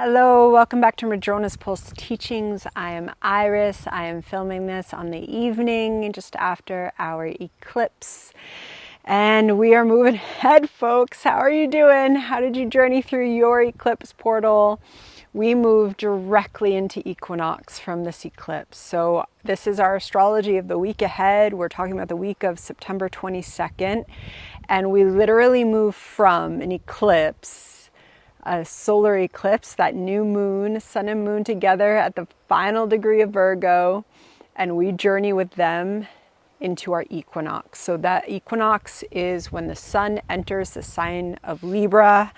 Hello, welcome back to Madrona's Pulse Teachings. I am Iris. I am filming this on the evening just after our eclipse. And we are moving ahead, folks. How are you doing? How did you journey through your eclipse portal? We move directly into Equinox from this eclipse. So this is our astrology of the week ahead. We're talking about the week of September 22nd. And we literally move from an eclipse, a solar eclipse, that new moon, sun and moon together at the final degree of Virgo, and we journey with them into our equinox. So that equinox is when the sun enters the sign of Libra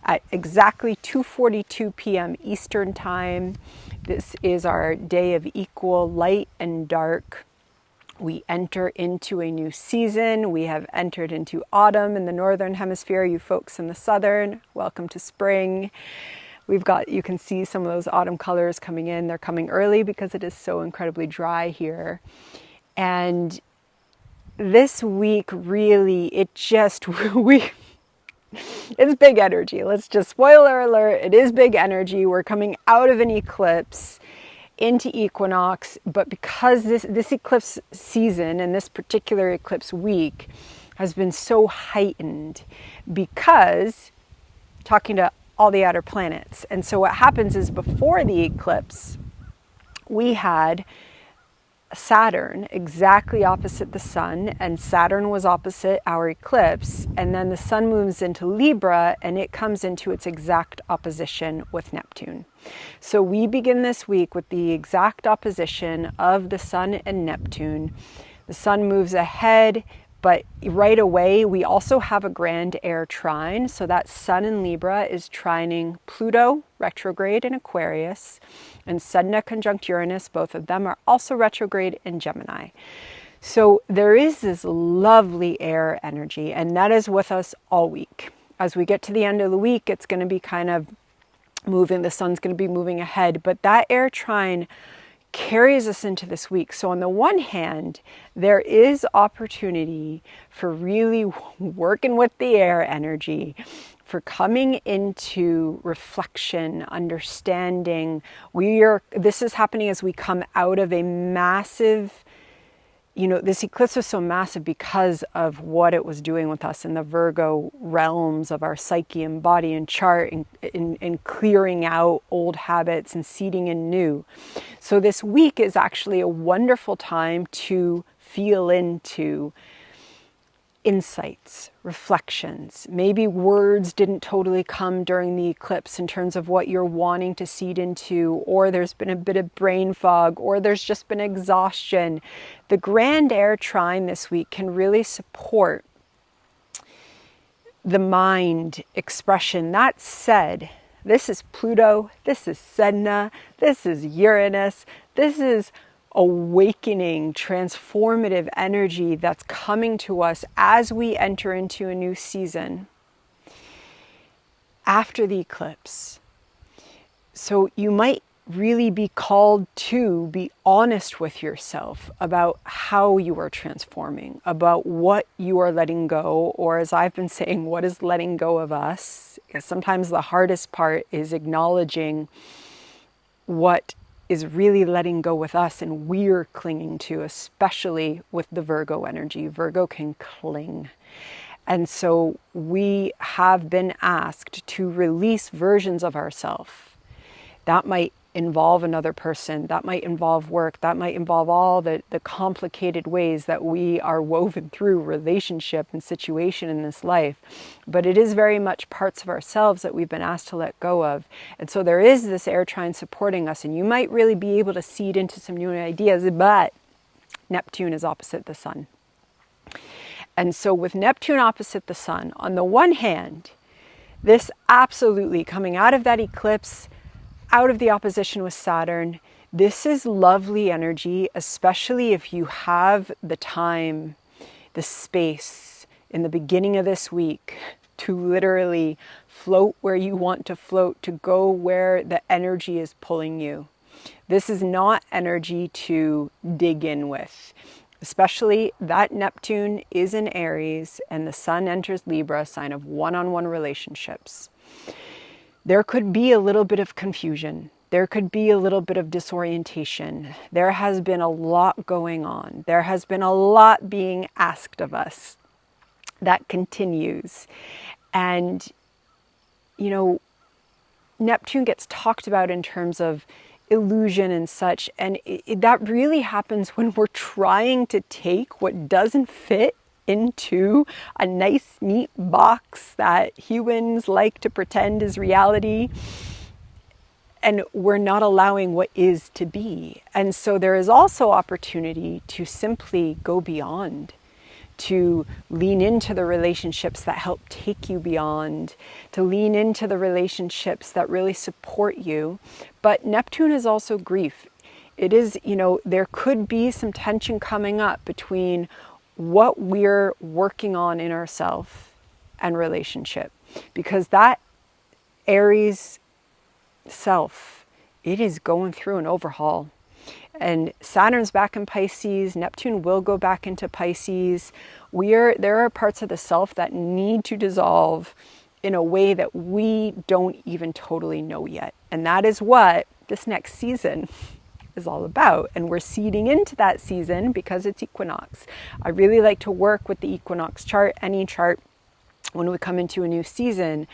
at exactly 2:42 p.m. Eastern time. This is our day of equal light and dark. We enter into a new season. We have entered into autumn in the northern hemisphere. You folks in the southern, welcome to spring. You can see some of those autumn colors coming in. They're coming early because it is so incredibly dry here. And this week, really, it's big energy. Let's just, spoiler alert, it is big energy. We're coming out of an eclipse into equinox, but because this eclipse season and this particular eclipse week has been so heightened, because talking to all the outer planets. And so what happens is, before the eclipse, we had Saturn exactly opposite the sun, and Saturn was opposite our eclipse, and then the sun moves into Libra and it comes into its exact opposition with Neptune. So we begin this week with the exact opposition of the sun and Neptune. The sun moves ahead, but right away we also have a grand air trine. So that sun in Libra is trining Pluto retrograde in Aquarius, and Sedna conjunct Uranus. Both of them are also retrograde in Gemini. So there is this lovely air energy, and that is with us all week. As we get to the end of the week, it's going to be kind of moving, the sun's going to be moving ahead, but that air trine carries us into this week. So on the one hand, there is opportunity for really working with the air energy, for coming into reflection, understanding. This is happening as we come out of a massive, this eclipse was so massive because of what it was doing with us in the Virgo realms of our psyche and body and chart, in clearing out old habits and seeding in new. So this week is actually a wonderful time to feel into insights, reflections. Maybe words didn't totally come during the eclipse in terms of what you're wanting to seed into, or there's been a bit of brain fog, or there's just been exhaustion. The grand air trine this week can really support the mind expression. That said, this is Pluto, this is Sedna, this is Uranus, this is awakening, transformative energy that's coming to us as we enter into a new season after the eclipse. So you might really be called to be honest with yourself about how you are transforming, about what you are letting go, or as I've been saying, what is letting go of us? Because sometimes the hardest part is acknowledging what is really letting go with us and we're clinging to, especially with the Virgo energy. Virgo can cling. And so we have been asked to release versions of ourselves. That might involve another person, that might involve work, that might involve all the complicated ways that we are woven through relationship and situation in this life. But it is very much parts of ourselves that we've been asked to let go of. And so there is this air trine supporting us, and you might really be able to seed into some new ideas, but Neptune is opposite the sun. And so with Neptune opposite the sun, on the one hand, this absolutely coming out of that eclipse, out of the opposition with Saturn, this is lovely energy, especially if you have the time, the space in the beginning of this week to literally float where you want to float, to go where the energy is pulling you. This is not energy to dig in with. Especially that Neptune is in Aries and the sun enters Libra, sign of one-on-one relationships. there could be a little bit of confusion. There could be a little bit of disorientation. There has been a lot going on. There has been a lot being asked of us. That continues. And, you know, Neptune gets talked about in terms of illusion and such. And that really happens when we're trying to take what doesn't fit into a nice, neat box that humans like to pretend is reality. And we're not allowing what is to be. And so there is also opportunity to simply go beyond, to lean into the relationships that help take you beyond, to lean into the relationships that really support you. But Neptune is also grief. It is, you know, there could be some tension coming up between what we're working on in ourselves and relationship, because that Aries self, it is going through an overhaul. And Saturn's back in Pisces. Neptune will go back into Pisces. There are parts of the self that need to dissolve in a way that we don't even totally know yet. And that is what this next season is all about. And we're seeding into that season because it's equinox. I really like to work with the equinox chart, any chart, when we come into a new season,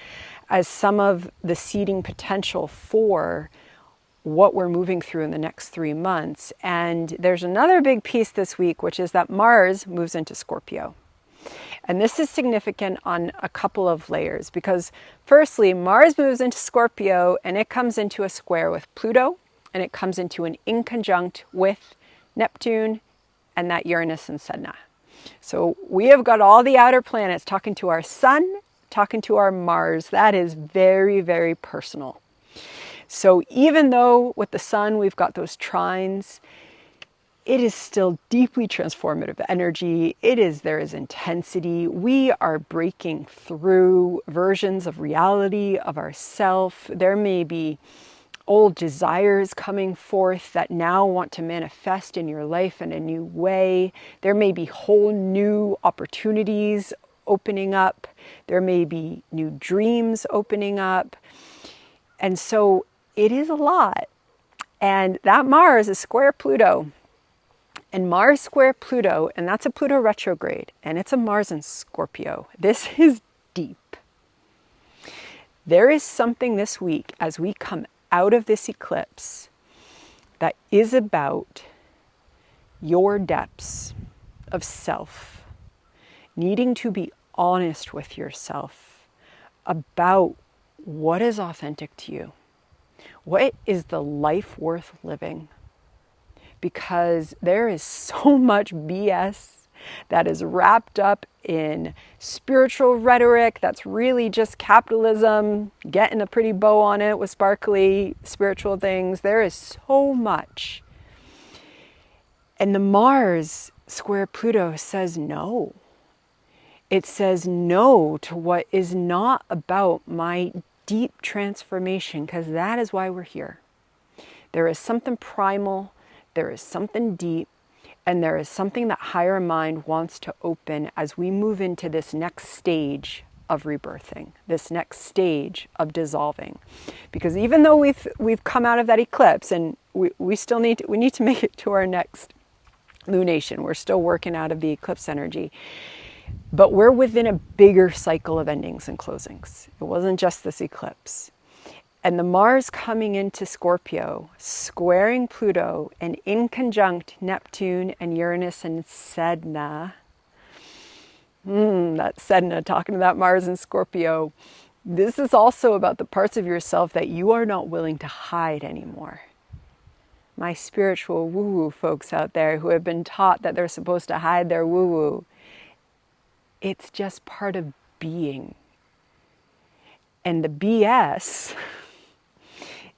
as some of the seeding potential for what we're moving through in the next 3 months. And there's another big piece this week, which is that Mars moves into Scorpio. And this is significant on a couple of layers, because firstly, Mars moves into Scorpio and it comes into a square with Pluto, and it comes into an inconjunct with Neptune and that Uranus and Sedna. So we have got all the outer planets talking to our sun, talking to our Mars. That is very, very personal. So even though with the sun we've got those trines, it is still deeply transformative energy. There is intensity. We are breaking through versions of reality, of ourself. There may be old desires coming forth that now want to manifest in your life in a new way. There may be whole new opportunities opening up. There may be new dreams opening up. And so it is a lot. And that Mars is square Pluto. And Mars square Pluto, and that's a Pluto retrograde, and it's a Mars in Scorpio. This is deep. There is something this week as we come out of this eclipse that is about your depths of self, needing to be honest with yourself about what is authentic to you. What is the life worth living? Because there is so much BS that is wrapped up in spiritual rhetoric that's really just capitalism, getting a pretty bow on it with sparkly spiritual things. There is so much. And the Mars square Pluto says no. It says no to what is not about my deep transformation, because that is why we're here. There is something primal, there is something deep, and there is something that higher mind wants to open as we move into this next stage of rebirthing, this next stage of dissolving. Because even though we've come out of that eclipse, and we need to make it to our next lunation. We're still working out of the eclipse energy. But we're within a bigger cycle of endings and closings. It wasn't just this eclipse. And the Mars coming into Scorpio, squaring Pluto, and in conjunct Neptune and Uranus and Sedna. That's Sedna talking about Mars and Scorpio. This is also about the parts of yourself that you are not willing to hide anymore. My spiritual woo-woo folks out there who have been taught that they're supposed to hide their woo-woo. It's just part of being. And the BS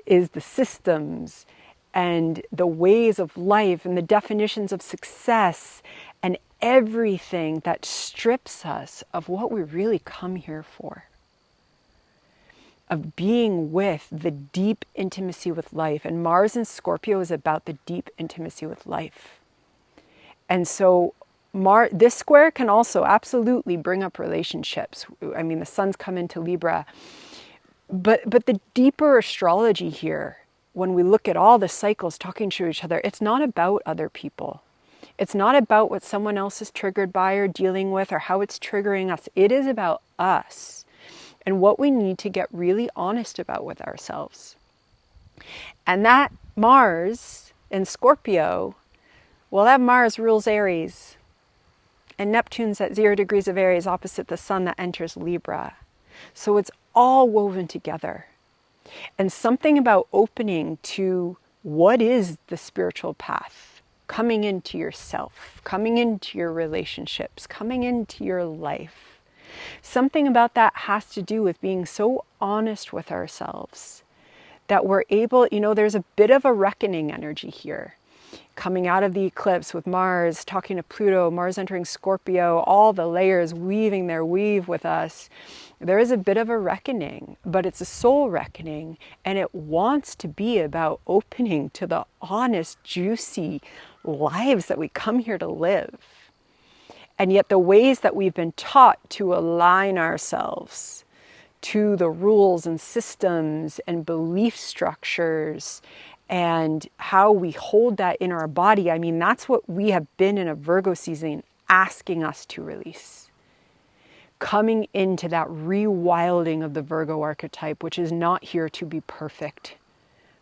is the systems and the ways of life and the definitions of success and everything that strips us of what we really come here for. Of being with the deep intimacy with life. And Mars in Scorpio is about the deep intimacy with life. And so this square can also absolutely bring up relationships. I mean, the sun's come into Libra. But the deeper astrology here, when we look at all the cycles talking to each other, it's not about other people. It's not about what someone else is triggered by or dealing with or how it's triggering us. It is about us and what we need to get really honest about with ourselves. And that Mars in Scorpio, well, that Mars rules Aries. And Neptune's at 0 degrees of Aries opposite the sun that enters Libra. So it's all woven together. And something about opening to what is the spiritual path, coming into yourself, coming into your relationships, coming into your life. Something about that has to do with being so honest with ourselves that we're able, there's a bit of a reckoning energy here. Coming out of the eclipse with Mars, talking to Pluto, Mars entering Scorpio, all the layers weaving their weave with us. There is a bit of a reckoning, but it's a soul reckoning, and it wants to be about opening to the honest, juicy lives that we come here to live. And yet the ways that we've been taught to align ourselves to the rules and systems and belief structures and how we hold that in our body, I mean, that's what we have been in a Virgo season asking us to release. Coming into that rewilding of the Virgo archetype, which is not here to be perfect,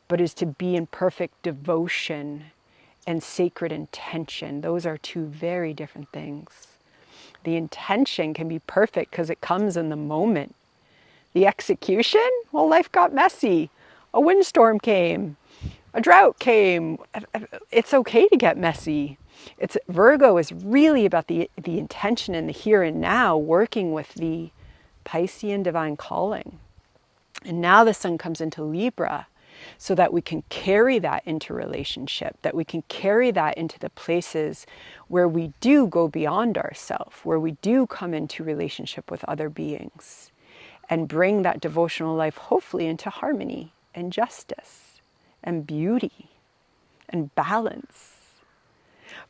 but is to be in perfect devotion and sacred intention. Those are two very different things. The intention can be perfect because it comes in the moment. The execution, well, life got messy. A windstorm came. A drought came. It's okay to get messy. Virgo is really about the intention in the here and now, working with the Piscean divine calling. And now the sun comes into Libra so that we can carry that into relationship, that we can carry that into the places where we do go beyond ourselves, where we do come into relationship with other beings and bring that devotional life hopefully into harmony and justice and beauty and balance.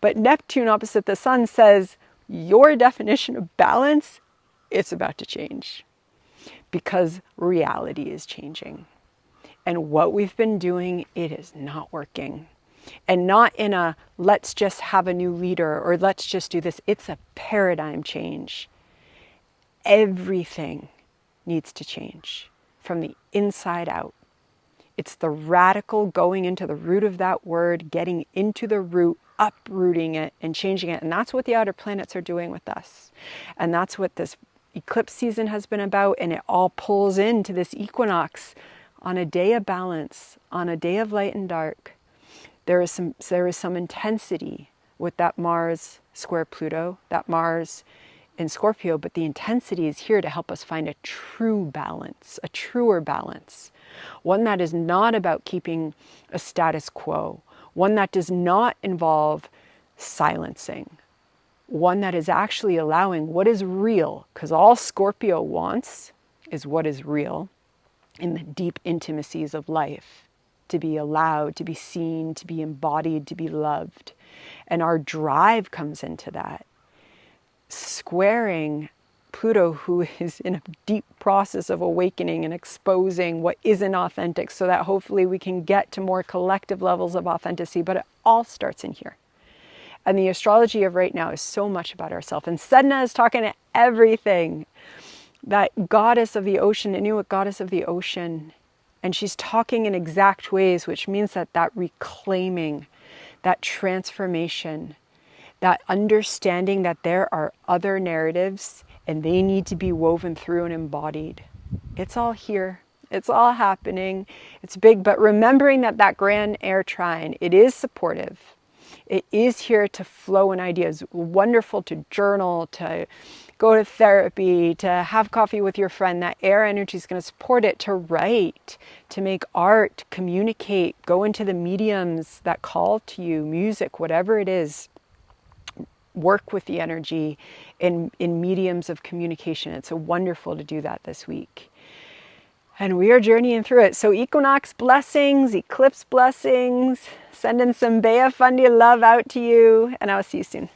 But Neptune opposite the sun says, your definition of balance, it's about to change because reality is changing. And what we've been doing, it is not working. And not in a, let's just have a new leader or let's just do this. It's a paradigm change. Everything needs to change from the inside out. It's the radical going into the root of that word, getting into the root, uprooting it and changing it. And that's what the outer planets are doing with us. And that's what this eclipse season has been about. And it all pulls into this equinox on a day of balance, on a day of light and dark. There is some intensity with that Mars square Pluto, that Mars in Scorpio, but the intensity is here to help us find a true balance, a truer balance. One that is not about keeping a status quo. One that does not involve silencing. One that is actually allowing what is real, because all Scorpio wants is what is real in the deep intimacies of life. To be allowed, to be seen, to be embodied, to be loved. And our drive comes into that. Squaring Pluto, who is in a deep process of awakening and exposing what isn't authentic so that hopefully we can get to more collective levels of authenticity. But it all starts in here. And the astrology of right now is so much about ourselves. And Sedna is talking to everything. That goddess of the ocean, Inuit goddess of the ocean. And she's talking in exact ways, which means that reclaiming, that transformation, that understanding that there are other narratives and they need to be woven through and embodied. It's all here. It's all happening. It's big, but remembering that grand air trine, it is supportive. It is here to flow in ideas. Wonderful to journal, to go to therapy, to have coffee with your friend. That air energy is going to support it, to write, to make art, communicate, go into the mediums that call to you, music, whatever it is. Work with the energy in mediums of communication. It's so wonderful to do that this week. And we are journeying through it. So equinox blessings, eclipse blessings, sending some Bea Fundi love out to you, and I'll see you soon.